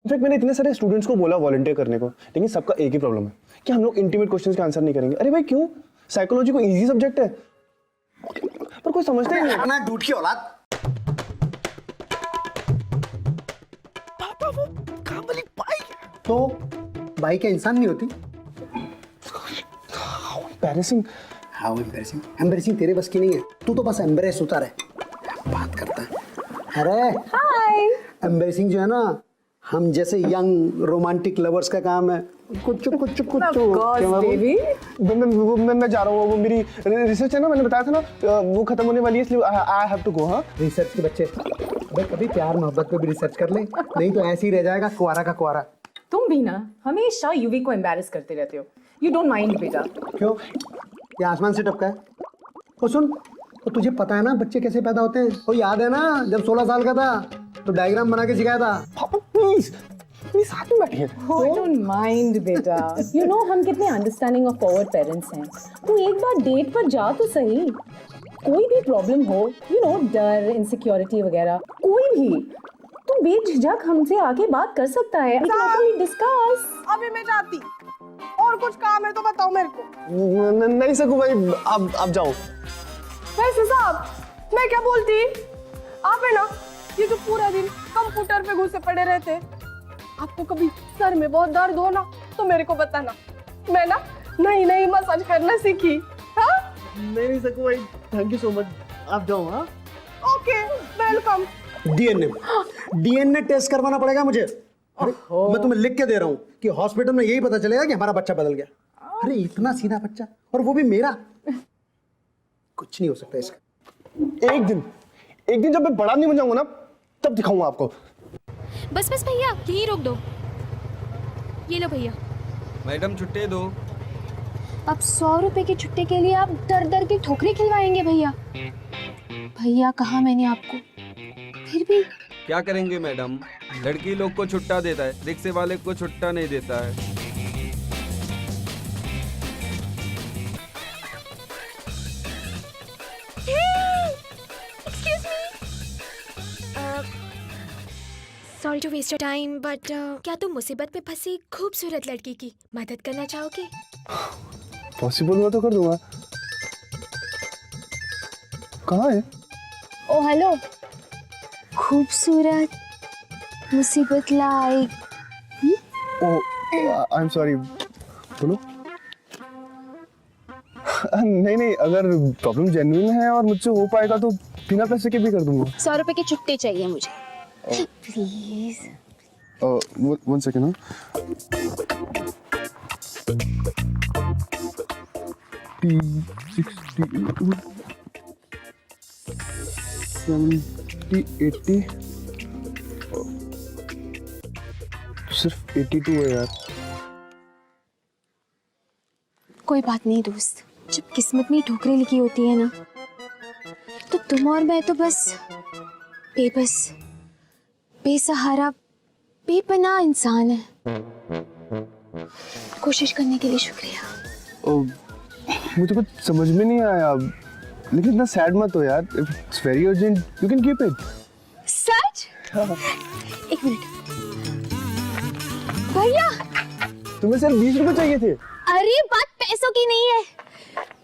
In fact मैंने इतने सारे स्टूडेंट्स को बोला वॉलंटियर करने को, लेकिन सबका एक ही प्रॉब्लम है कि हम लोग इंटीमेट क्वेश्चंस का आंसर नहीं करेंगे। अरे भाई क्यों? साइकोलॉजी को इजी सब्जेक्ट है, पर कोई समझता ही नहीं। अपना दूध की औलाद। पापा वो काम वाली बाइक तो बाइक क्या इंसान नहीं होती? एम्बैरेसिंग। How embarrassing? एम्बैरेसिंग तेरे बस की नहीं है, तू तो बस एम्बैरेस होता रहे, बात करता है। अरे हाय। एम्बैरेसिंग जो है ना, हम जैसे यंग रोमांटिक लवर्स का काम है। कुछ बेबी मैं जा रहा हूँ, वो मेरी रिसर्च है ना, मैंने बताया था ना, वो खत्म होने वाली है, इसलिए आई हैव टू गो। हाँ, रिसर्च के बच्चे अबे कभी प्यार मोहब्बत पे भी रिसर्च कर ले, नहीं तो ऐसे ही रह जाएगा कुआरा का कुआरा। तुम भी ना हमेशा युवी को एम्बैरेस करते रहते हो। यू डोंट माइंड बेटा। क्यों? ये आसमान से टपका है? और सुन, तो तुझे पता है ना बच्चे कैसे पैदा होते हैं? वो याद है ना जब 16 साल का था तो डायग्राम बना के सिखाया था। पापा प्लीज प्लीज साथ में बैठिए। डोंट माइंड बेटा। यू नो हम कितने अंडरस्टैंडिंग और फॉरवर्ड पेरेंट्स हैं। तू एक बार डेट पर जा तो सही। कोई भी प्रॉब्लम हो, यू नो डर, इनसिक्योरिटी वगैरह, कोई भी, तू बेझिझक हमसे आके बात कर सकता है। डिस्कस। अभी मैं जाती, और कुछ काम है तो बताओ मेरे को। नहीं सकूं भाई, आप जाओ। वैसे साहब मैं क्या बोलती, आप है ना ये जो पूरा दिन कंप्यूटर पे घुसे पड़े रहते, आपको कभी सर में बहुत दर्द हो ना तो मेरे को बताना, मैं ना नई नई मसाज करना सीखी। हाँ नहीं सकूं भाई, थैंक यू सो मच, आप जाओ। हाँ ओके वेलकम। डीएनए टेस्ट करवाना पड़ेगा मुझे। अरे मैं तुम्हें लिख के दे रहा हूँ कि हॉस्पिटल में यही पता चलेगा कि हमारा बच्चा बदल गया। अरे इतना सीधा बच्चा, और वो भी मेरा, कुछ नहीं हो सकता इसका। एक दिन जब मैं बड़ा नहीं बन जाऊंगा ना, तब दिखाऊंगा आपको। बस बस भैया यहीं रोक दो। ये लो भैया। मैडम छुट्टी दो। अब 100 रुपए की छुट्टी के लिए आप दर दर की ठोकरें खिलवाएंगे भैया? भैया कहा मैंने आपको, फिर भी। क्या करेंगे मैडम, लड़की लोग को छुट्टा देता है, रिक्शे वाले को छुट्टा नहीं देता है। Sorry to waste your time but क्या तुम मुसीबत में फंसी खूबसूरत लड़की की मदद करना चाहोगे? पॉसिबल हुआ तो कर दूंगा। कहाँ है? ओ हेलो, खूबसूरत मुसीबत like. Oh I am sorry, बोलो। नहीं, अगर प्रॉब्लम जेन्युइन है और मुझसे हो पाएगा तो बिना पैसे के भी कर दूंगा। 100 रुपए की छुट्टी चाहिए मुझे प्लीज। One second. सिर्फ 82 है यार। कोई बात नहीं दोस्त, जब किस्मत में ठोकरें लिखी होती है ना, तो तुम और मैं तो बस बेबस, बेसहारा, बेपनाह इंसान है। कोशिश करने के लिए शुक्रिया। मुझे कुछ समझ में नहीं आया, लेकिन इतना सैड मत हो यार। It's very urgent, you can keep it. सच? एक मिनट भैया। तुम्हें सिर्फ 20 रुपए चाहिए थे। अरे बात पैसों की नहीं है,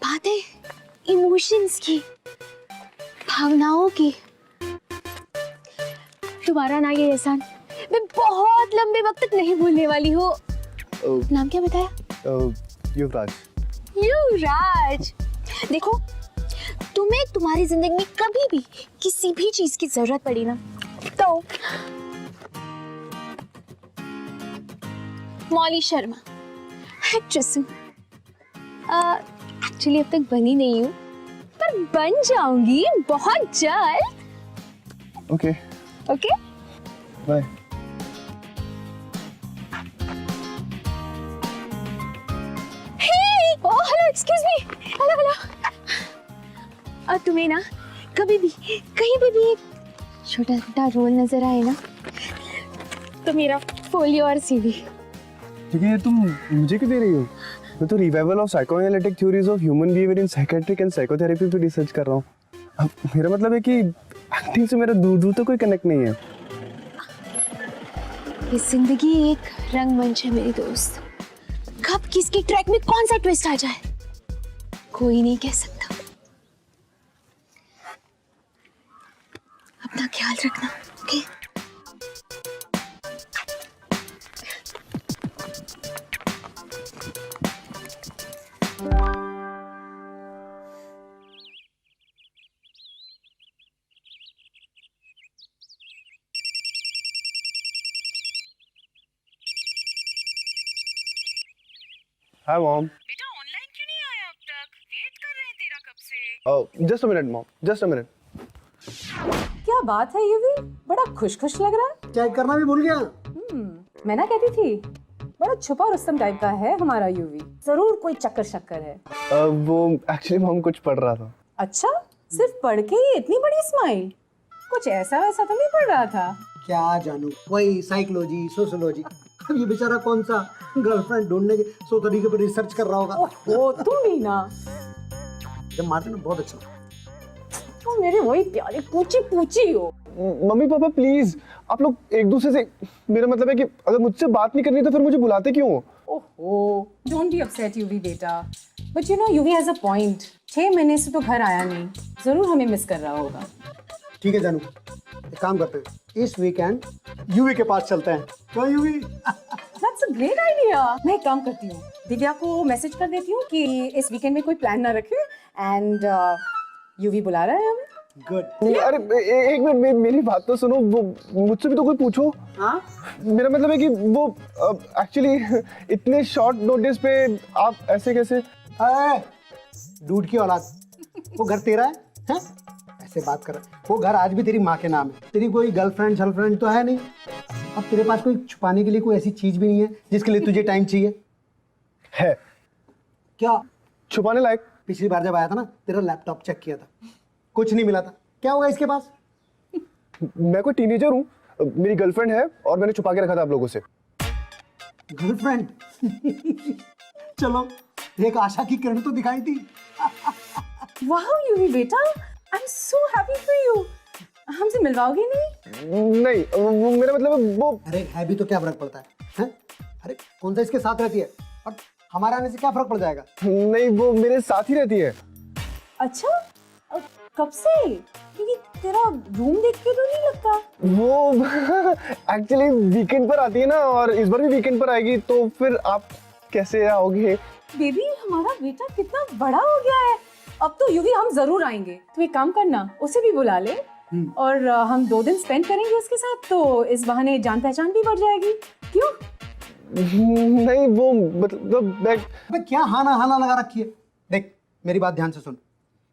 बात है इमोशंस की, भावनाओं की। तुम्हारा ना ये एहसान मैं बहुत लंबे वक्त तक नहीं भूलने वाली हूँ। नाम क्या बताया? युवराज। युवराज, देखो तुम्हें तुम्हारी जिंदगी में कभी भी किसी भी चीज की जरूरत पड़ी ना, तो मौली शर्मा एक्ट्रेस हूँ। एक्चुअली अब तक बनी नहीं हूँ, पर बन जाऊंगी बहुत जल्द। Okay okay bye. Oh hello, excuse me, hello. और तुम्हें ना कभी भी कहीं पे भी एक छोटा छोटा रोल नजर आए ना, तो मेरा फोलियो और सीवी। लेकिन ये तुम मुझे क्यों दे रही हो? मैं तो revival of psychoanalytic theories of human behaviour in psychiatric and psychotherapy पे रिसर्च कर रहा हूँ। अब मेरा मतलब है कि एक्टिंग से मेरा दूर दूर तक कोई कनेक्ट नहीं है। ये जिंदगी एक रंगमंच है मेरी दोस्त, कब किसकी ट्रैक में कौन सा ट्विस्ट आ जाए कोई नहीं कह सकता। अपना ख्याल रखना, ओके? Hi mom. बेटा ऑनलाइन क्यों नहीं आया अब तक? वेट कर रहे हैं तेरा कब से। Oh, just a minute mom. Just a minute. क्या बात है युवी, बड़ा खुश खुश लग रहा है। चेक करना भी भूल गया। मैं ना कहती थी, बड़ा छुपा रुस्तम टाइप का है हमारा युवी, जरूर कोई चक्कर शक्कर है। वो एक्चुअली मॉम कुछ पढ़ रहा था। अच्छा, सिर्फ पढ़ के ही इतनी बड़ी स्माइल? कुछ ऐसा वैसा तो नहीं पढ़ रहा था? क्या जानू, वही साइकोलॉजी, सोशियोलॉजी। अब ये बेचारा कौन सा गर्लफ्रेंड ढूंढने के सौ तरीके पर रिसर्च कर रहा होगा। ओहो, तुम भी ना। जब मारते ना बहुत अच्छा। तुम मेरी वही प्यारी पूची पूची हो। मम्मी पापा प्लीज, आप लोग एक दूसरे से, मेरा मतलब है कि अगर मुझसे बात नहीं करनी तो फिर मुझे बुलाते क्यों हो? ओहो, डोंट बी अपसेट युवी बेटा, but you know Yuvi has a point. 6 महीने से तो घर आया नहीं, जरूर हमें मिस कर रहा होगा। ठीक है जानू, एक काम करते हैं, इस वीकेंड यूवी के पास चलते हैं। क्यों UV? That's a great idea. मैं एक काम करती हूँ, दिव्या को मैसेज कर देती हूँ कि इस वीकेंड में कोई प्लान ना रखे, एंड युवी बुला रहा है हमें। गुड। अरे एक मिनट, मेरी बात तो सुनो। वो मुझसे भी तो कोई पूछो। हाँ? मेरा मतलब है कि वो एक्चुअली इतने शॉर्ट नोटिस पे आप ऐसे कैसे? डूड की औलाद, वो घर तेरा है? हैं? ऐसे बात कर रहा है। वो घर आज भी तेरी माँ के नाम है। तेरी कोई गर्लफ्रेंड शर्लफ्रेंड तो है नहीं। अब तेरे पास कोई छुपाने के लिए कोई ऐसी चीज भी नहीं है जिसके लिए तुझे टाइम चाहिए? है क्या छुपाने लायक? पिछली बार जब आया था ना, तेरा लैपटॉप चेक किया था, कुछ नहीं मिला था। क्या होगा इसके पास? मैं कोई टीनेजर हूँ, मेरी गर्लफ्रेंड है और मैंने छुपा के रखा था आप लोगों से। गर्लफ्रेंड? चलो, एक आशा की किरण तो दिखाई थी। वाह युवी बेटा, I am so happy for you. हमसे मिलवाओगे नहीं? नहीं, वो मेरा मतलब है वो। अरे है भी तो क्या फर्क पड़ता है, हैं? अरे कौन सा इसके साथ रहती है और हमारे आने से क्या फर्क पड़ जाएगा? नहीं, वो मेरे साथ ही रहती है। अच्छा, कब से? क्योंकि तेरा रूम देख के तो नहीं लगता। वो एक्चुअली वीकेंड पर आती है ना, और इस बार भी वीकेंड पर आएगी, तो फिर आप कैसे आओगे? बेबी, हमारा बेटा कितना बड़ा हो गया है, अब तो युवी हम जरूर आएंगे। तू एक काम करना, उसे भी बुला ले और हम 2 दिन स्पेंड करेंगे उसके साथ, तो इस बहाने जान पहचान भी बढ़ जाएगी। क्यों? नहीं, वो मतलब अबे क्या हाना हाना लगा रखी है? देख मेरी बात ध्यान से सुन,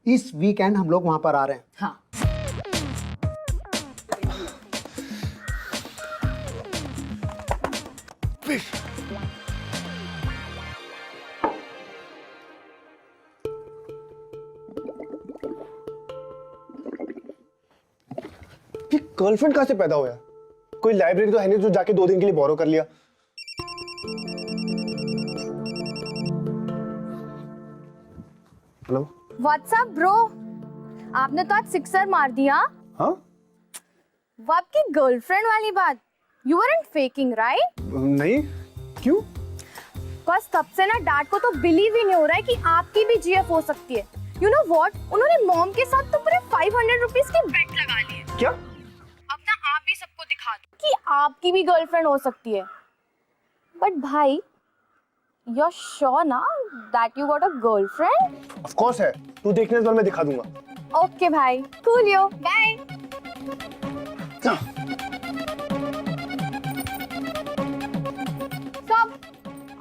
इस वीकेंड हम लोग वहां पर आ रहे हैं। हाँ, ये गर्लफ्रेंड कहाँ से पैदा हुआ? कोई लाइब्रेरी तो है नहीं जो जाके 2 दिन के लिए बोरो कर लिया। हेलो, व्हाट्सअप ब्रो, आपने तो आज सिक्सर मार दिया। हाँ? वो आपकी गर्लफ्रेंड वाली बात, यू आरंट फेकिंग राइट? नहीं, क्यों? बस तब से ना डैड को तो बिलीव ही नहीं हो रहा है कि आपकी भी जीएफ हो सकती है। यू नो व्हाट, उन्होंने मॉम के साथ तो पूरे 500 रुपीस की बेट लगा ली है। क्या? अब ना आप भी सबको दिखा दो कि आपकी भी गर्लफ्रेंड हो सकती है। बट भाई, यू आर श्योर ना that you got a girlfriend? Of course है, तू देखने तो मैं दिखा दूंगा। ओके भाई, कूल यो, बाय। साहब,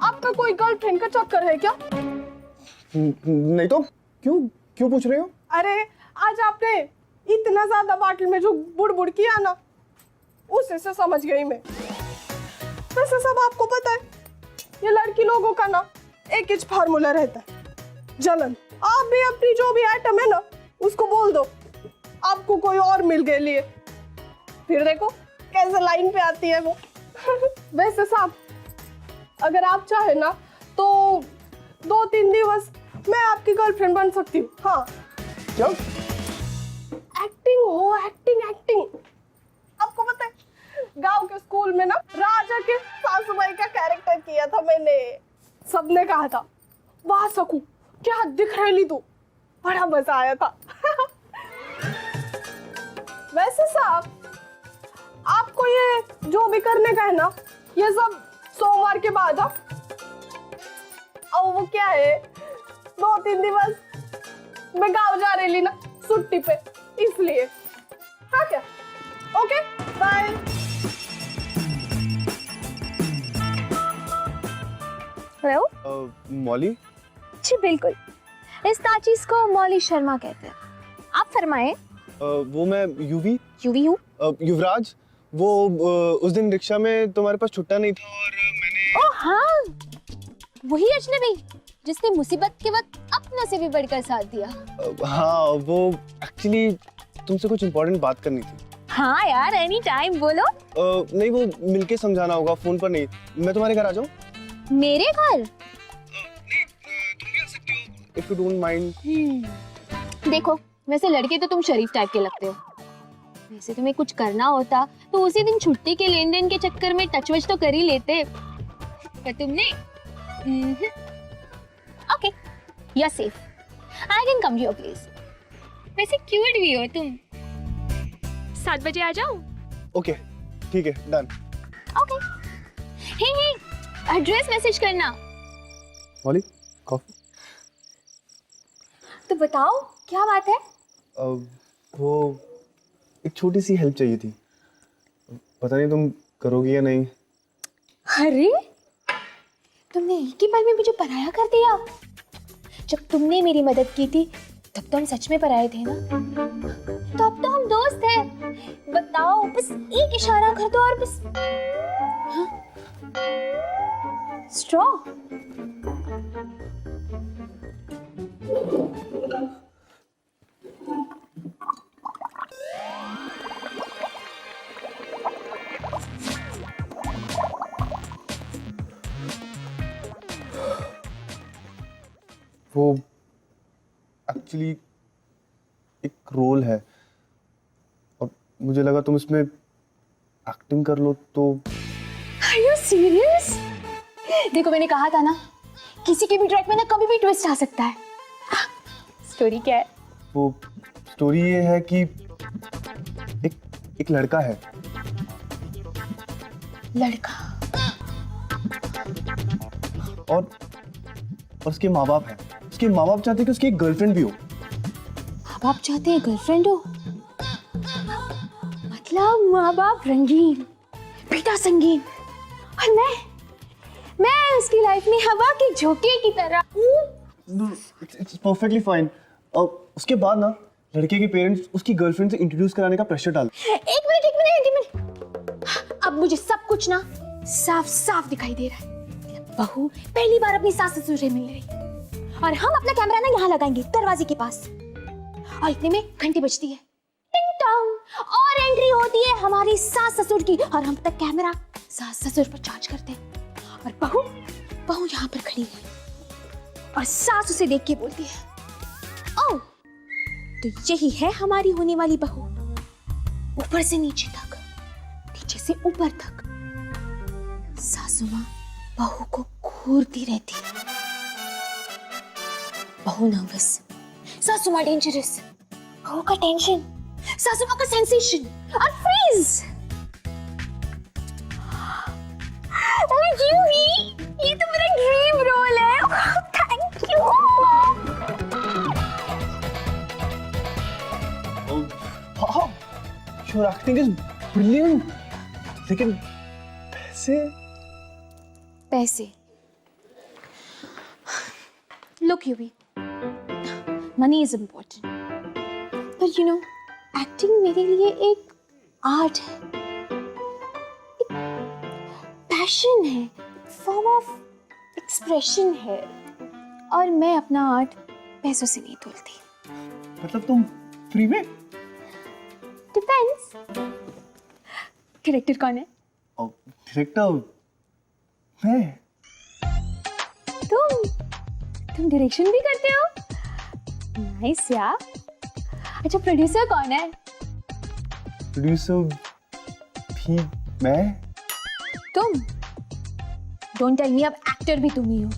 आपका कोई गर्लफ्रेंड का चक्कर है क्या? नहीं तो क्यों क्यों पूछ रहे हो? अरे आज आपने इतना ज्यादा बाटल में जो बुड़ किया ना, उसे से समझ गई मैं। वैसे सब आपको पता है, ये लड़की लोगों का ना एक ही फार्मूला रहता है, जलन। आप भी अपनी जो भी आइटम है ना उसको बोल दो आपको कोई और मिल गए लिए, फिर देखो कैसे लाइन पे आती है वो। वैसे साहब, अगर आप चाहे ना तो 2-3 दिवस मैं आपकी गर्लफ्रेंड बन सकती हूँ। हाँ, क्या? एक्टिंग हो, एक्टिंग। आपको पता है गांव के स्कूल में ना राजा सबने कहा था वाह सकू क्या दिख रही तू, बड़ा मजा आया था। वैसे साहब आपको ये जो भी करने का है ना, ये सब सोमवार के बाद अब वो क्या है 2-3 दिवस मैं गाँव जा रही ना छुट्टी पे, इसलिए। हाँ क्या, ओके बाय। हेलो। मौली, जी बिल्कुल, इस ताचीज को मौली शर्मा कहते हैं। आप फरमाएं। वो मैं यूवी यूवी हूँ। युवराज, वो उस दिन रिक्शा में तुम्हारे पास छुट्टा नहीं था और मैंने। ओह हाँ, वही अजनबी जिसने मुसीबत के वक्त अपनों से भी बढ़कर साथ दिया। हाँ, वो एक्चुअली तुमसे कुछ इम्पोर्टेंट बात करनी थी। हाँ यार, एनी टाइम बोलो। नहीं, वो मिलके समझाना होगा, फोन पर नहीं। मैं तुम्हारे घर आ जाऊँ? मेरे घर? नहीं, तुम भी आ सकती हो इफ यू डोंट माइंड। देखो, वैसे लड़के तो तुम शरीफ टाइप के लगते हो। वैसे तुम्हें कुछ करना होता तो उसी दिन छुट्टी के लेन देन के चक्कर में टच वच तो कर ही लेते, पर तुमने। Okay, you are safe, I can come to your place. वैसे क्यूट भी हो तुम। 7 बजे आ जाओ। ओके, ठीक है, डन। ओके। हे, एड्रेस मैसेज करना। मौली, कॉफी। तो बताओ क्या बात है? वो एक छोटी सी हेल्प चाहिए थी, पता नहीं तुम करोगी या नहीं। अरे, तुमने एक ही पल में मुझे पराया कर दिया। जब तुमने मेरी मदद की थी तब तो हम सच में पराए थे ना, तो अब तो हम दोस्त हैं। बताओ, बस एक इशारा कर दो और बस। हाँ? स्ट्रॉ? वो एक्चुअली एक रोल है और मुझे लगा तुम इसमें एक्टिंग कर लो तो। Are you serious? देखो, मैंने कहा था ना, किसी के भी ट्रैक में ना कभी भी ट्विस्ट आ सकता है। स्टोरी क्या है? वो स्टोरी ये है कि एक लड़का है। लड़का? और उसके माँ बाप हैं। उसके माँ बाप चाहते हैं कि उसकी एक गर्लफ्रेंड भी हो। माँ बाप चाहते हैं गर्लफ्रेंड हो? मतलब माँ बाप रंगीन, बेटा संगीन, और मैं उसकी लाइफ में हवा के झोंके की तरह हूँ। It's perfectly fine. उसके बाद ना लड़के के पेरेंट्स उसकी गर्लफ्रेंड से इंट्रोड्यूस कराने का प्रेशर डाल। एक मिनट। अब मुझे सब कुछ ना साफ साफ दिखाई दे रहा है। बहू पहली बार अपनी सास ससुर से मिल रही है और हम अपना कैमरा ना यहाँ लगाएंगे दरवाजे के पास, और इतने में घंटी बजती है, टिंग टॉन्ग, और एंट्री होती है हमारी सास ससुर की, और हम तक कैमरा सास ससुर पर चार्ज करते हैं, और बहू यहाँ पर खड़ी है और सास उसे देख के बोलती है, ओह, तो यही है हमारी होने वाली बहू। ऊपर से नीचे तक, नीचे से ऊपर तक सासू माँ बहू को घूरती रहती है। बहू नर्वस, सासू माँ डेंजरस, बहू का टेंशन, सासू माँ का सेंसेशन और फ्रीज। ये तो मेरा ड्रीम रोल है। Thank you. हाँ, योर एक्टिंग इज ब्रिलियंट। लेकिन पैसे? Look, Yubi, money is important, but you know, acting मेरे लिए एक आर्ट है, एक पैशन है, फॉर्म ऑफ एक्सप्रेशन है, और मैं अपना आर्ट पैसों से नहीं तोलती। मतलब तुम फ्री में? डिपेंड्स। डायरेक्टर कौन है? डायरेक्टर मैं। तुम डायरेक्शन भी करते हो? नाइस यार। अच्छा, प्रोड्यूसर कौन है? प्रोड्यूसर भी मैं। तुम? डोंट टेल मी अब एक्टर भी तुम ही हो।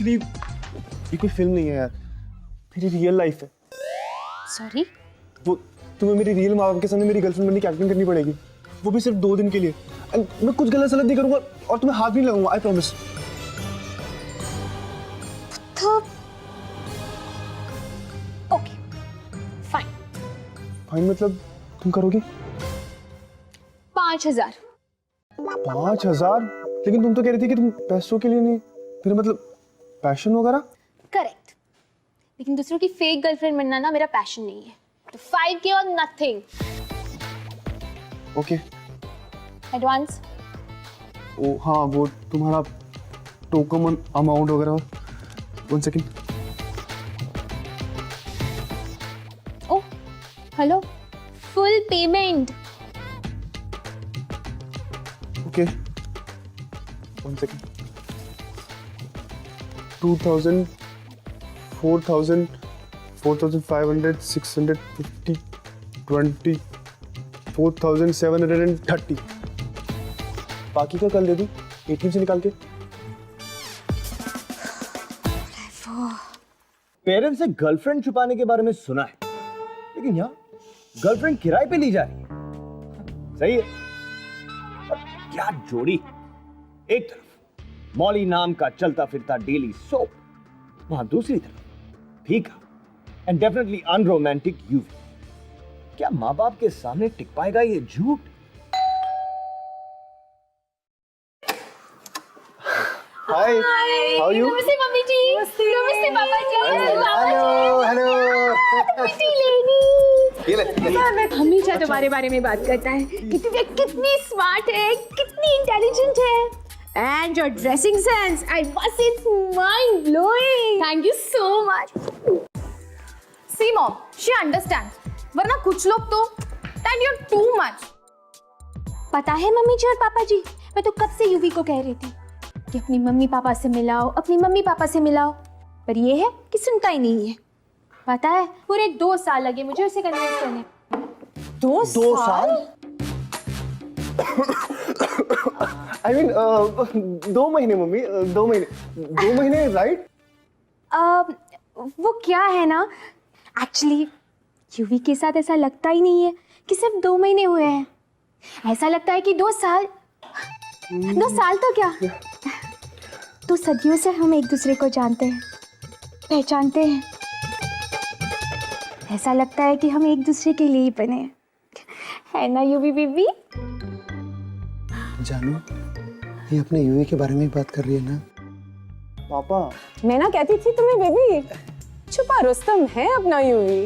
एक्चुअली ये कोई फिल्म नहीं है यार, मेरी रियल लाइफ है। सॉरी। वो तुम्हें मेरी रियल माँ बाप के सामने मेरी गर्लफ्रेंड बनने की एक्टिंग करनी पड़ेगी, वो भी सिर्फ 2 दिन के लिए। And मैं कुछ गलत सलत नहीं करूंगा और तुम्हें हाथ नहीं लगाऊंगा, आई प्रॉमिस। तो ओके फाइन। फाइन मतलब तुम करोगी? 5,000। 5,000? लेकिन तुम तो कह रही थी कि तुम पैसों के लिए नहीं, फिर मतलब पैशन वगैरह? करेक्ट, लेकिन दूसरों की फेक गर्लफ्रेंड बनना ना मेरा पैशन नहीं है। तो 5K और नथिंग। ओके। एडवांस? ओ हाँ, वो तुम्हारा टोकन अमाउंट वगैरह। 1 second. Oh hello, full payment. Okay 1 second. 2,000, 4,000, 4,500, 650, 20, 4,730। बाकी का कल दे दूं ATM से निकाल के। पेरेंट्स से गर्लफ्रेंड छुपाने के बारे में सुना है, लेकिन यहाँ गर्लफ्रेंड किराए पे ली जा रही है। सही है। और क्या जोड़ी, एक तरफ मॉली नाम का चलता फिरता डेली सोप, वहां दूसरी तरफ फीका एंड डेफिनेटली अनरोमांटिक यूवी। क्या माँ बाप के सामने टिक पाएगा ये झूठ? हाय, हाउ आर यू? नमस्ते मम्मी जी। नमस्ते पापा जी। Hello hello. ये ले। हमेशा तुम्हारे तुम्हारे बारे में बात करता है कि तू कितनी स्मार्ट है, कितनी इंटेलिजेंट है, and your dressing sense, I must it's mind blowing. Thank you so much. See mom, she understands, वरना कुछ लोग तो एंड यू टू मच। पता है मम्मी जी और पापा जी, मैं तो कब से यूवी को कह रही थी कि अपनी मम्मी पापा से मिलाओ, अपनी मम्मी पापा से मिलाओ, पर ये है कि सुनता ही नहीं है। पता है पूरे 2 साल लगे मुझे उसे कन्विंस करने। 2 साल? I mean, 2 महीने मम्मी, 2 महीने, 2 महीने राइट? वो क्या है ना, एक्चुअली यूवी के साथ ऐसा लगता ही नहीं है कि सिर्फ 2 महीने हुए हैं। ऐसा लगता है कि 2 साल। 2 साल तो क्या, 2 सदियों से हम एक दूसरे को जानते हैं, पहचानते हैं। ऐसा लगता है कि हम एक दूसरे के लिए ही बने हैं, है ना यूवी बेबी? जानू, ये अपने यूवी के बारे में ही बात कर रही है ना? पापा, मैं ना कहती थी तुम्हें बेबी, छुपा रुस्तम है अपना यूवी।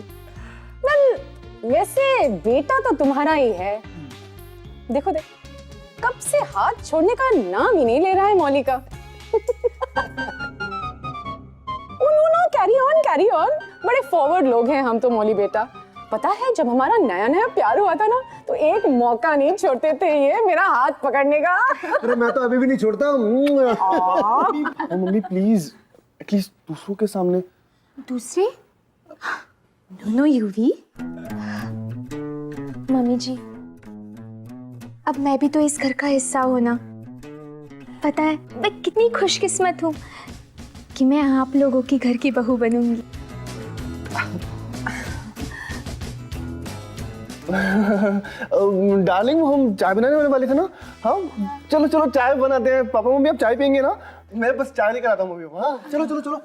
वेल, वैसे बेटा तो तुम्हारा ही है। देखो कब से हाथ छोड़ने का नाम ही नहीं ले रहा है मौली का। कैरी ऑन, बड़े फॉरवर्ड लोग हैं हम तो मौली बेटा। पता है जब हमारा नया नया प्यार हुआ था ना, तो एक मौका नहीं छोड़ते थे ये मेरा हाथ पकड़ने का। अरे मैं तो अभी भी नहीं छोड़ता। मम्मी प्लीज, एटलीस्ट दूसरों के सामने। दूसरे? No UV. मम्मी जी, अब मैं भी तो इस घर का हिस्सा हूं ना। पता है मैं कितनी खुशकिस्मत हूँ कि मैं आप लोगों की घर की बहू बनूंगी। डार्लिंग, हम चाय बनाने वाले थे ना? हाँ चलो चलो चाय बनाते हैं। पापा मम्मी आप चाय पियेंगे ना? मैं बस चाय लेकर आता हूँ मम्मी को। हाँ चलो चलो चलो।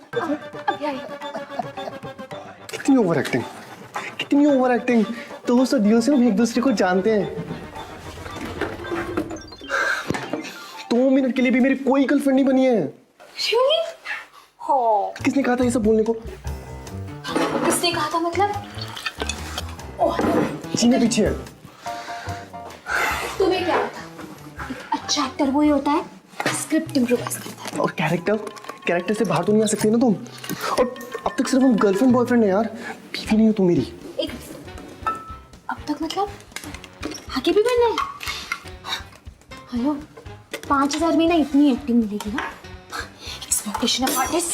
कितनी ओवर एक्टिंग, कितनी ओवर एक्टिंग। 2 सदियों से हम एक दूसरे को जानते हैं। 2 मिनट के लिए भी मेरी कोई गर्लफ्रेंड नहीं बनी है। Really? किसने कहा था ये सब बोलने को? किसने कहा था मतलब? सीने पीछे है। तुम्हें क्या पता? एक अच्छा एक्टर वही होता है स्क्रिप्ट इम्प्रोवाइज करता है। और कैरेक्टर से बाहर तो नहीं आ सकती ना तुम। और अब तक सिर्फ हम गर्लफ्रेंड बॉयफ्रेंड है यार, बीवी नहीं हो तुम मेरी। एक अब तक मतलब आगे भी बनना है? हेलो, 5,000 में ना इतनी एक्टिंग मिलेगी ना, एक्सपेक्टेशन ऑफ आर्टिस्ट।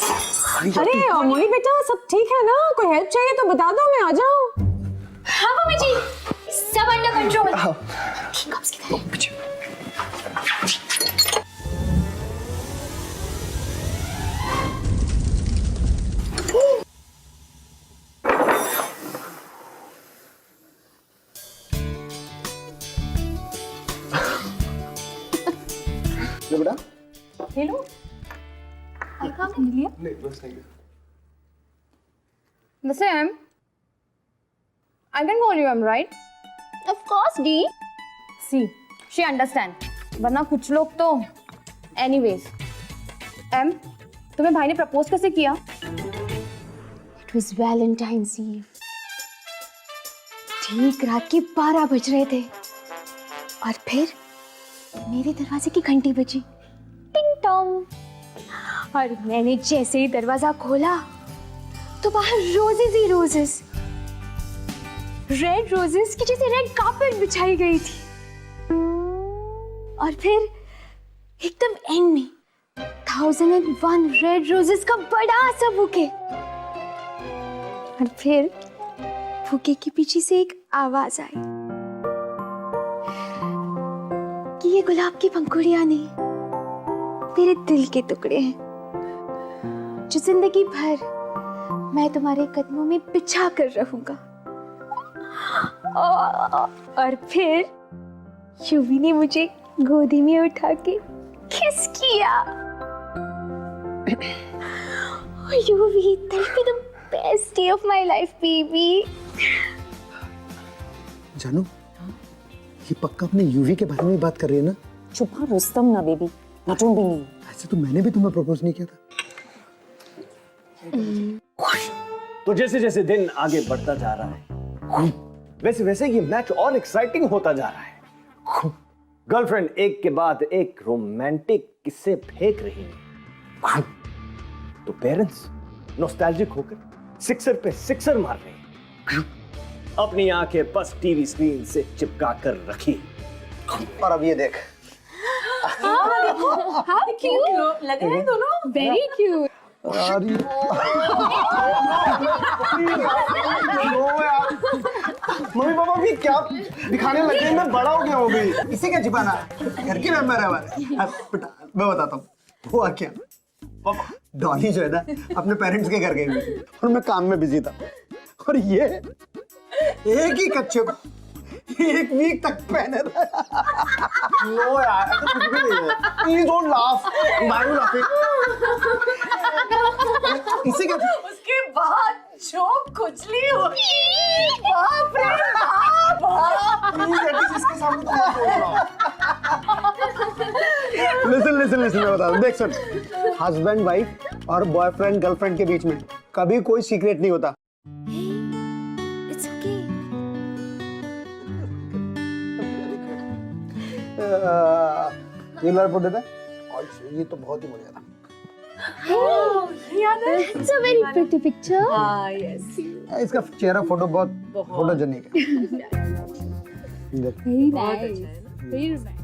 अरे मौली बेटा सब ठीक है ना? कोई हेल्प चाहिए तो बता दो, मैं आ जाऊँ। हाँ मम्मी जी, सब अंडर कंट्रोल। कब्ज किधर है? पीछे। हेलो नहीं बस thank you Listen, Em. I can call you Em, right? Of course, Dee. See, she understand. वरना कुछ लोग तो anyways. Em, तुम्हें भाई ने प्रपोज कैसे किया? It was Valentine's Eve. ठीक रात के 12 बज रहे थे और फिर मेरे दरवाजे की घंटी बजी, टिंग टोंग। और मैंने जैसे ही दरवाजा खोला तो बाहर रोजेस ही रोजेस, रेड रोजेस की जैसे रेड कार्पेट बिछाई गई थी। और फिर एकदम एंड में 1001 रेड रोजेस का बड़ा सा बुके। और फिर बुके के पीछे से एक आवाज आई कि ये गुलाब की पंखुड़ियां नहीं, तेरे दिल के टुकड़े हैं जो जिंदगी भर मैं तुम्हारे कदमों में बिछा कर रहूंगा। और फिर युवी ने मुझे गोदी में उठा के किस किया। युवी, that will be the best day of my life, baby. जानू, ये पक्का अपने यूवी के बारे में बात कर रही है ना? चुप हाँ रुस्तम ना बेबी, नटून भी नहीं। ऐसे तो मैंने भी तुम्हें प्रपोज नहीं किया था। तो जैसे जैसे दिन आगे बढ़ता जा रहा है वैसे वैसे ये मैच और एक्साइटिंग होता जा रहा है। गर्लफ्रेंड एक के बाद एक रोमांटिक किस्से फेंक रही है तो पेरेंट्स नॉस्टैल्जिक होकर सिक्सर पे सिक्सर मार रहे हैं। अपनी आंखें बस टीवी स्क्रीन से चिपका कर रखी। और अब ये देख, How cute लग रहे हैं दोनों। very cute. मम्मी पापा भी क्या दिखाने लगे, मैं बड़ा हो गया हूँ अभी। इसे क्या छिपाना, घर के मेंबर है हमारे। बेटा मैं बताता हूँ हुआ क्या। पापा डॉली जो है ना अपने पेरेंट्स के घर गई हुई थी और मैं काम में बिजी था और ये एक ही कच्चे को 1 वीक तक पहने रहा। नो यार ऐसा कुछ भी नहीं है, please don't laugh, I am laughing. इसे क्या उसके बाद जो खुजली हुई, बाप रे बाप। प्लीज एटलीस्ट इसके सामने तो मत बोल रहा। लिसन मैं बता दूं, देख सुन, हस्बैंड वाइफ और बॉयफ्रेंड गर्लफ्रेंड के बीच में कभी कोई सीक्रेट नहीं होता। It's okay. ये लड़का देता है और ये तो बहुत ही बढ़िया था। It's a very pretty picture. हाँ यस। इसका चेहरा फोटो बहुत फोटोजेनिक है। Very nice. Very nice.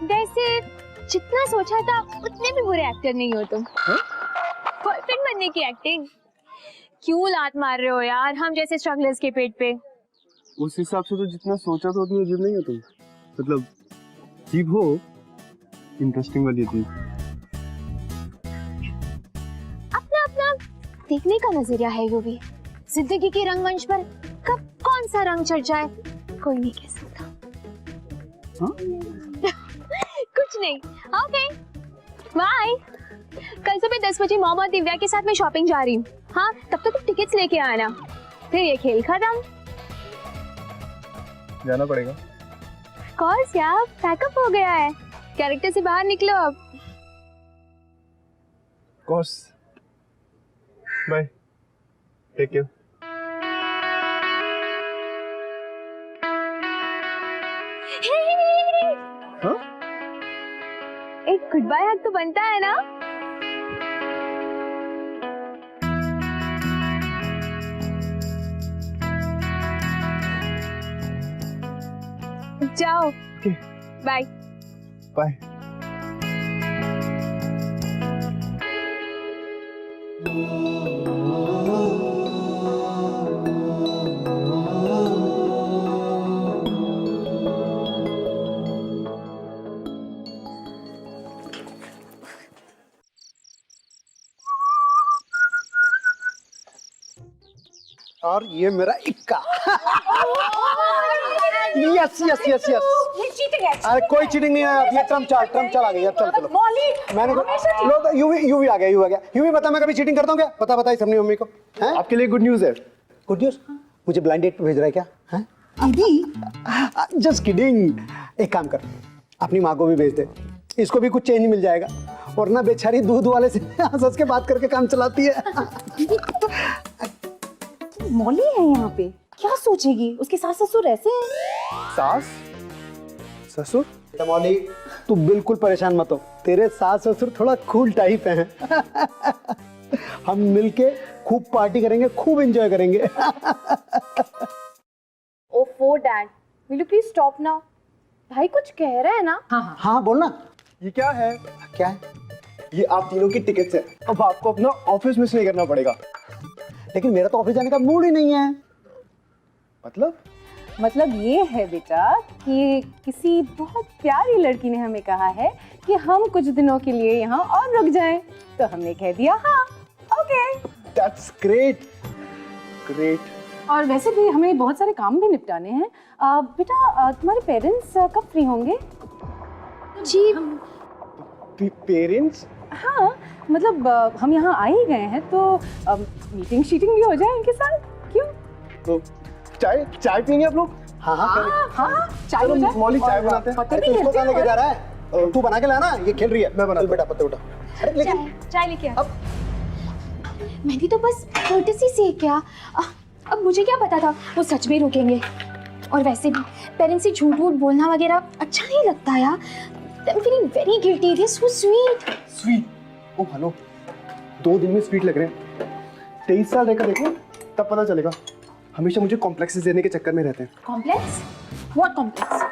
वैसे जितना सोचा था उतने भी बुरे एक्टर नहीं हो तुम। बॉयफ्रेंड बनने की एक्टिंग क्यों लात मार रहे हो यार हम जैसे स्ट्रगलर्स के पेट पे। उस हिसाब से तो जितना सोचा था उतनी अजीब नहीं हो तुम। मतलब अजीब हो, इंटरेस्टिंग वाली थी। अपना अपना देखने का नजरिया है यो भी। जिंदगी के रंगमंच पर कब कौन सा रंग चढ़ जाए कोई नहीं कह सकता। कुछ नहीं। Okay bye. कल सुबह 10 बजे मॉम और दिव्या के साथ मैं शॉपिंग जा रही हूँ। हाँ तब तक तुम टिकट्स लेके आना, फिर ये खेल खत्म। जाना पड़ेगा। कोर्स यार पैकअप हो गया है, कैरेक्टर से बाहर निकलो अब। Course bye, take care. हाँ? एक गुड बाय हग तो बनता है ना। जाओ, बाय। बाय। और ये मेरा इक्का। Yes yes yes yes. ये चीटिंग है। अरे कोई चीटिंग नहीं है, ये ट्रम्प चाल आ गई है। चल चलो। मौली मैंने हमेशा cheating- लो यूवी आ गया। यूवी बता, मैं कभी चीटिंग करता हूँ क्या? बता इस अपनी मम्मी को। हैं? आपके लिए गुड न्यूज़ है। Good news? मुझे ब्लाइंड डेट पे भेज रहा है क्या? हैं? Just kidding. एक काम कर, अपनी माँ को भी भेज दे, इसको भी कुछ चेंज मिल जाएगा। वरना बेचारी दूध वाले से हंस के बात करके काम चलाती है। मौली है यहाँ पे, क्या सोचेगी? उसके सास ससुर ऐसे हैं। सास ससुर? मौली तू बिल्कुल परेशान मत हो, तेरे सास ससुर थोड़ा कूल टाइप हैं। हम मिलके खूब पार्टी करेंगे, खूब एंजॉय करेंगे। ओफो dad, will you please stop now? भाई कुछ कह रहा है ना? हाँ बोलना। ये क्या है? क्या है? ये आप तीनों की टिकट्स है। अब आपको अपना ऑफिस मिस नहीं करना पड़ेगा। लेकिन मेरा तो ऑफिस जाने का मूड ही नहीं है। मतलब ये है बेटा कि किसी बहुत प्यारी लड़की ने हमें कहा है कि हम कुछ दिनों के लिए यहाँ और रुक जाएं, तो हमने कह दिया हाँ, ओके। That's great. और वैसे भी हमें बहुत सारे काम भी निपटाने हैं। बेटा तुम्हारे पेरेंट्स कब फ्री होंगे? जी पेरेंट्स? हाँ मतलब हम यहाँ आ ही गए हैं तो मीटिंग शीटिंग भी हो जाए उनके साथ, क्यों? तो चाय पियेंगे आप लोग? हाँ हाँ चाय हो जाए। मौली चाय और बनाते हैं। पत्ते भी इसको खेलते कहाँ लेके हैं। जा रहा है? तू बना के लाना, ये खेल रही है। मैं बनाता हूँ। बेटा पत्ते उठा। अरे लेकिन चाय लेके आ। मैंने तो बस courtesy से क्या, अब मुझे क्या पता था वो सच में रुकेंगे। और वैसे भी पेरेंट्स से झूठ बोलना वगैरह अच्छा नहीं लगता यार। I'm feeling very guilty. They're so sweet. Sweet? Oh hello, 2 दिन में स्वीट लग रहे हैं। 23 साल रहकर देखो, तब पता चलेगा। हमेशा मुझे कॉम्प्लेक्सेस देने के चक्कर में रहते हैं। Complex? What complex?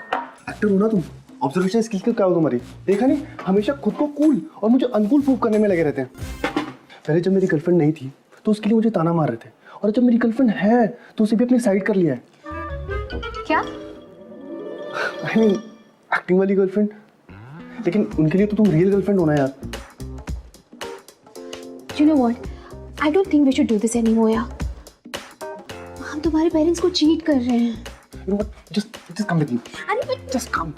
एक्टर हो ना तुम, ऑब्जर्वेशन स्किल क्या हो तुम्हारी? देखा नहीं, हमेशा खुद को कूल और मुझे अनकूल प्रूव करने में लगे रहते हैं। पहले जब मेरी गर्लफ्रेंड नहीं थी तो उसके लिए मुझे ताना मार रहे थे, और जब मेरी गर्लफ्रेंड है तो उसे भी अपनी साइड कर लिया है। क्या? आई मीन एक्टिंग वाली गर्लफ्रेंड। लेकिन उनके लिए तो तुम रियल गर्लफ्रेंड होना यार। You know what? I don't think we should do this anymore यार। हम तुम्हारे पेरेंट्स को चीट कर रहे हैं। You know what? Just come with me. अरे but Just come.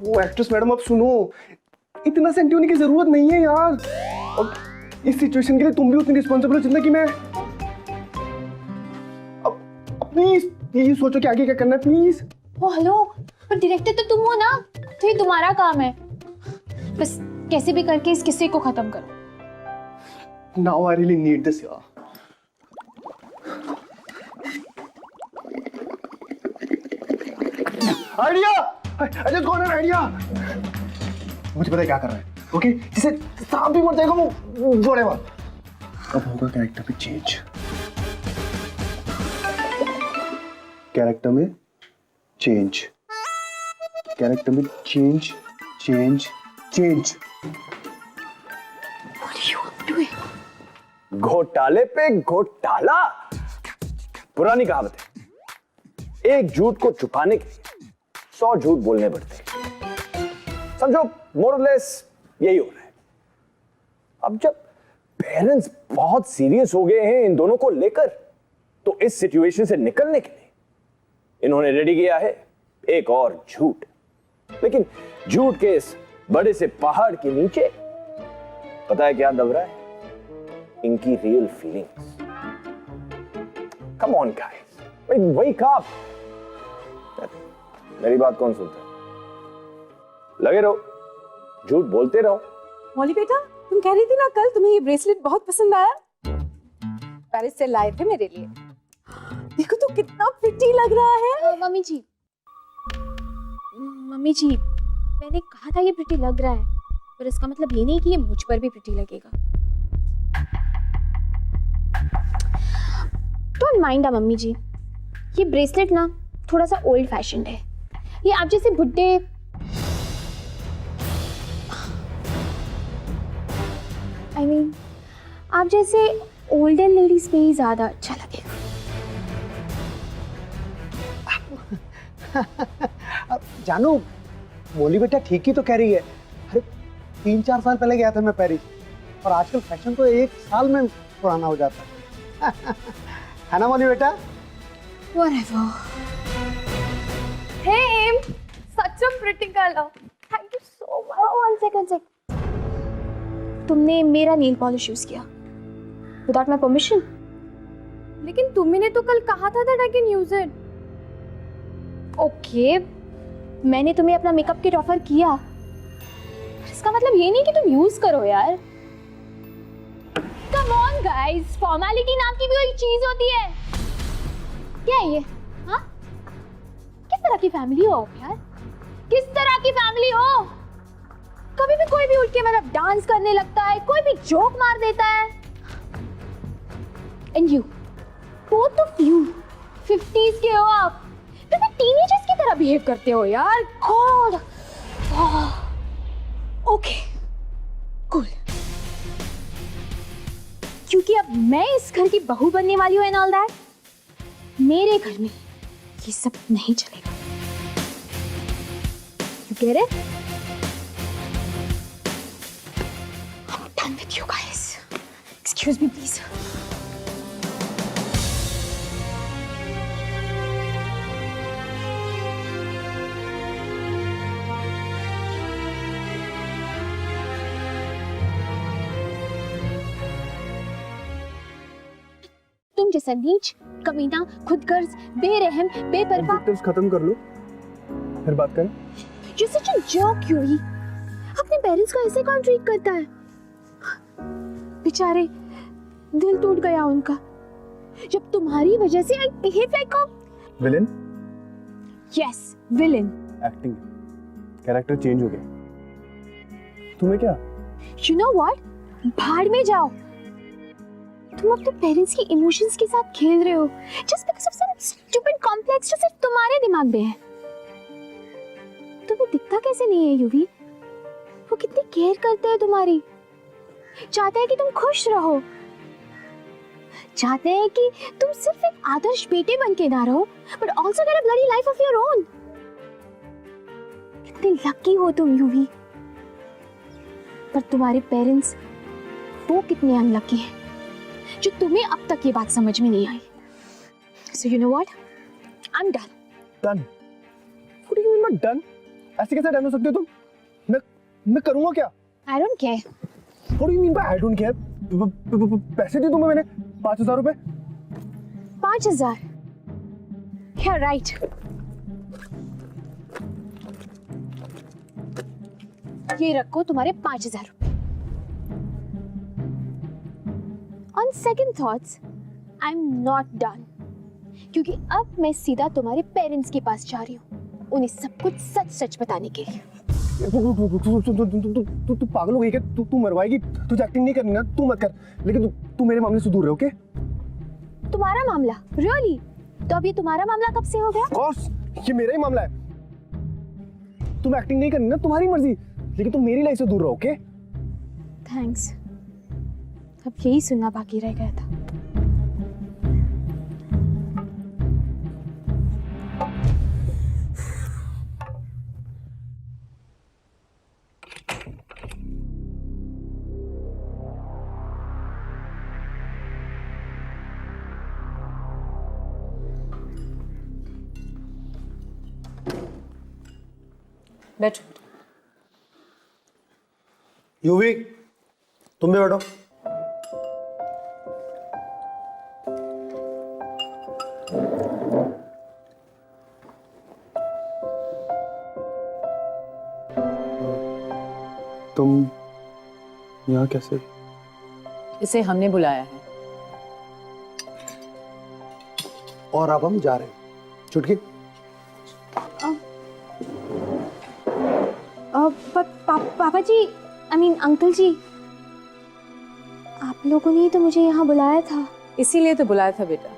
वो एक्ट्रेस मैडम अब सुनो, इतना सेंटी होने की जरूरत नहीं है यार। और इस सिचुएशन के लिए तुम भी उतनी रिस्पॉन्सिबल हो जितना कि मैं। अब प्लीज सोचो कि आगे क्या करना है, प्लीज। ओ हेलो, पर डायरेक्टर तो तुम हो ना, तो ये तुम्हारा काम है। बस कैसे भी करके इस किस्से को खत्म करो। Now I really need this यार। Idea! I just got an idea! मुझे पता है क्या कर रहा है, ओके? जिसे सांप भी मर जाएगा वो whatever। अब होगा कैरेक्टर में चेंज। कैरेक्टर में चेंज। कैरेक्टर में चेंज। घोटाले पे घोटाला। पुरानी कहावत है, एक झूठ को छुपाने के लिए 100 झूठ बोलने पड़ते हैं। समझो मोरलेस यही हो रहा है। अब जब पेरेंट्स बहुत सीरियस हो गए हैं इन दोनों को लेकर, तो इस सिचुएशन से निकलने के लिए इन्होंने रेडी किया है एक और झूठ। लेकिन झूठ के इस बड़े से पहाड़ के नीचे पता है क्या दब रहा है? इनकी real feelings. Come on guys, wake up. मेरी बात कौन सुनता है? लगे रहो, झूठ बोलते रहो। मौली बेटा, तुम कह रही थी ना कल तुम्हें ये ब्रेसलेट बहुत पसंद आया, पेरिस से लाए थे मेरे लिए। देखो तो कितना प्रिटी लग रहा है। मम्मी जी मैंने कहा था ये प्रिटी लग रहा है, पर इसका मतलब ये नहीं कि ये मुझ पर भी प्रिटी लगेगा। डोंट माइंड मम्मी जी, ये ब्रेसलेट ना थोड़ा सा ओल्ड फैशन्ड है। ये आप जैसे बुड्ढे I mean, आप जैसे ओल्डर लेडीज में ही ज्यादा अच्छा लगेगा। अब जानू, मोली बेटा ठीक ही तो कह रही है। अरे 3-4 साल पहले गया था मैं पेरिस, और आजकल फैशन तो 1 साल में पुराना हो जाता है ना मोली बेटा? Whatever. Hey, Aim, such a pretty color. Thank you so much. Oh, one second. तुमने मेरा नेल पॉलिश यूज किया विदाउट माय परमिशन। लेकिन तुम्ही ने तो कल कहा था that I can use it. Okay, मैंने तुम्हें अपना मेकअप किट ऑफर किया, इसका मतलब ये नहीं कि तुम यूज करो यार। कम ऑन गाइस, फॉर्मेलिटी नाम की भी कोई चीज होती है क्या है ये? हाँ, किस तरह की फैमिली हो आप यार? किस तरह की फैमिली हो? कभी भी कोई भी उठ के मतलब डांस करने लगता है, कोई भी जोक मार देता है। And you, both of you 50s के हो आप, फिर भी टीनेजर्स की तरह बिहेव करते हो यार। गॉड। ओके कूल, क्योंकि अब मैं इस घर की बहू बनने वाली हूँ एंड ऑल दैट, मेरे घर में ये सब नहीं चलेगा। You get it? I'm done with you guys. Excuse me please. तुम जैसा नीच, कमीना, खुदगर्ज, बेरहम, बेपरवाह। एडजेक्टिव्स खत्म कर लो, फिर बात करें। You're such a jerk, UV. अपने पेरेंट्स को ऐसे कौन ट्रीट करता है? बेचारे, दिल टूट गया उनका जब तुम्हारी वजह से I behave like a villain? yes, villain. Acting, character change हो गया। तुम्हें क्या? You know what? भाड़ में जाओ। तुम अपने पेरेंट्स की इमोशंस के साथ खेल रहे हो just because of some stupid complex जो सिर्फ तुम्हारे दिमाग में है। तुम्हें दिखता कैसे नहीं है यूवी? वो कितनी केयर करते हैं तुम्हारी, चाहते हैं कि तुम खुश रहो, चाहते हैं कि तुम सिर्फ एक आदर्श बेटे बन के ना रहो but also get a bloody life of your own। कितने लकी हो तुम यूवी, पर तुम्हारे पेरेंट्स वो कितने अनलकी हैं जो तुम्हें अब तक ये बात समझ में नहीं आई। So you know what? I'm done. Done? What do you mean by done? ऐसे कैसे डन हो सकते हो तुम? मैं करूँगा क्या? I don't care. What do you mean by I don't care? पैसे दिए तुम्हें मैंने 5,000 रुपए। 5,000? Yeah, right. ये रखो तुम्हारे 5,000 रुपए। On second thoughts, I'm not done. क्योंकि अब मैं सीधा तुम्हारे पेरेंट्स के पास जा रही हूँ, उन्हें सब कुछ सच सच बताने के लिए। तू पागल हो गई क्या? तू मरवाएगी? तुझे एक्टिंग नहीं करनी ना, तू मत कर। लेकिन तू मेरे मामले से दूर रहे, ओके? तुम्हारा मामला? Really? तो अब ये तुम्हारा मामला कब से हो गया? बॉस, ये मेरा ही मामला है। तुम एक्टिंग नहीं करनी ना, तुम्हारी मर्जी, लेकिन तुम मेरी लाइफ से दूर रहो, ओके? थैंक्स। अब यही सुनना बाकी रह गया था। बैठो। यूवी, तुम भी बैठो। तुम यहाँ कैसे? इसे हमने बुलाया है। और अब हम जा रहे हैं। चुटकी। पापा जी, आई मीन अंकल जी, आप लोगों ने तो मुझे यहाँ बुलाया था। इसीलिए तो बुलाया था बेटा,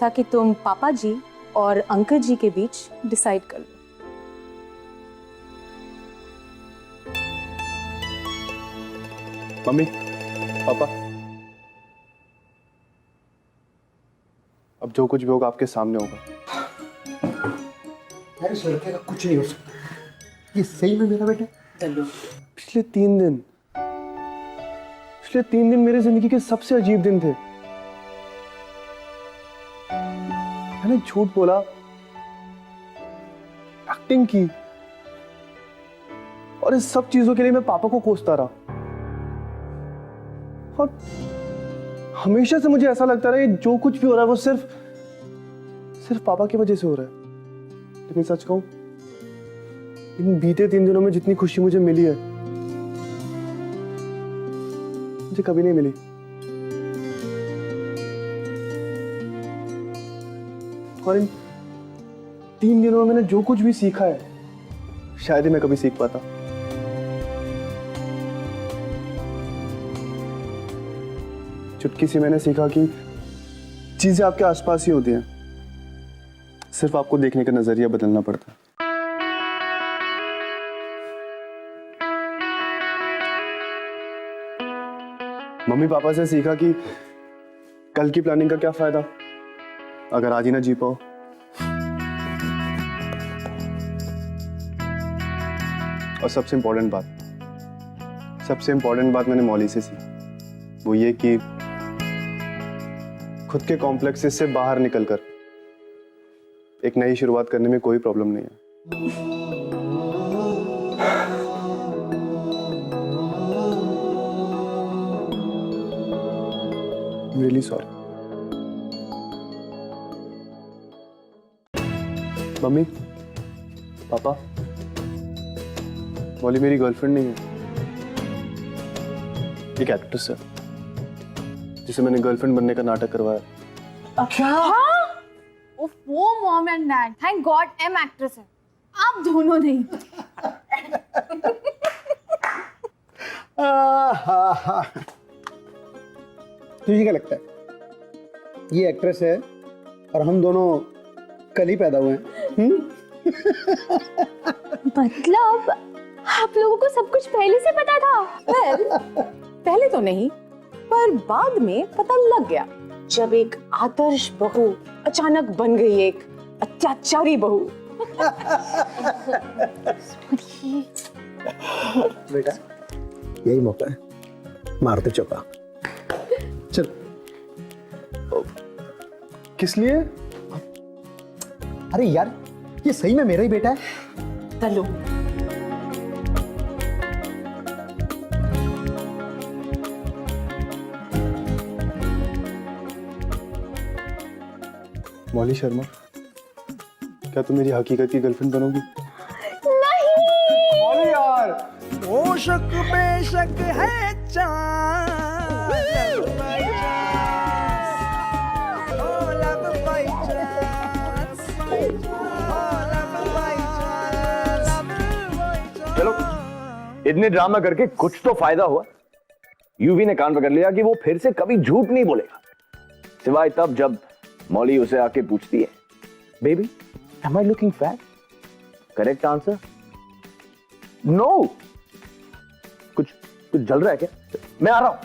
ताकि तुम पापा जी और अंकल जी के बीच डिसाइड कर लो मम्मी, पापा, अब जो कुछ भी होगा आपके सामने होगा। यार इस लड़के का कुछ नहीं हो सकता। ये सही में मेरा बेटा है? पिछले 3 दिन मेरे जिंदगी के सबसे अजीब दिन थे। मैंने झूठ बोला, एक्टिंग की, और इस सब चीजों के लिए मैं पापा को कोसता रहा। और हमेशा से मुझे ऐसा लगता रहा है जो कुछ भी हो रहा है वो सिर्फ पापा की वजह से हो रहा है। लेकिन सच कहूं, इन बीते 3 दिनों में जितनी खुशी मुझे मिली है, मुझे कभी नहीं मिली। और इन 3 दिनों में मैंने जो कुछ भी सीखा है, शायद ही मैं कभी सीख पाता। चुटकी से मैंने सीखा कि चीजें आपके आसपास ही होती हैं, सिर्फ आपको देखने का नजरिया बदलना पड़ता है। मम्मी पापा से सीखा कि कल की प्लानिंग का क्या फायदा अगर आज ही ना जी पाओ। और सबसे इंपॉर्टेंट बात मैंने मौली से सीखी, वो ये कि खुद के कॉम्प्लेक्सेस से बाहर निकलकर एक नई शुरुआत करने में कोई प्रॉब्लम नहीं है। I'm really sorry. मम्मी, पापा, मौली मेरी गर्लफ्रेंड नहीं है, एक एक्ट्रेस है जिसे मैंने गर्लफ्रेंड बनने का नाटक करवाया। क्या? वो mom and dad, thank God am actress है, आप दोनों नहीं। तुझे क्या लगता है ये एक्ट्रेस है और हम दोनों कल ही पैदा हुए हैं? मतलब आप लोगों को सब कुछ पहले से पता था? पहले तो नहीं, पर बाद में पता लग गया जब एक आदर्श बहू अचानक बन गई एक अत्याचारी बहू। बेटा यही मौका है, मारते चौका। चल। किस लिए? अरे यार ये सही में मेरा ही बेटा है। चलो। मौली शर्मा, क्या तुम मेरी हकीकत की गर्लफ्रेंड बनोगी? अरे यार ओ शक बेशक है चलो, इतने ड्रामा करके कुछ तो फायदा हुआ। यूवी ने कान पकड़ लिया कि वो फिर से कभी झूठ नहीं बोलेगा, सिवाय तब जब मौली उसे आके पूछती है, baby am I looking fat? Correct answer no. कुछ जल रहा है क्या? मैं आ रहा हूं।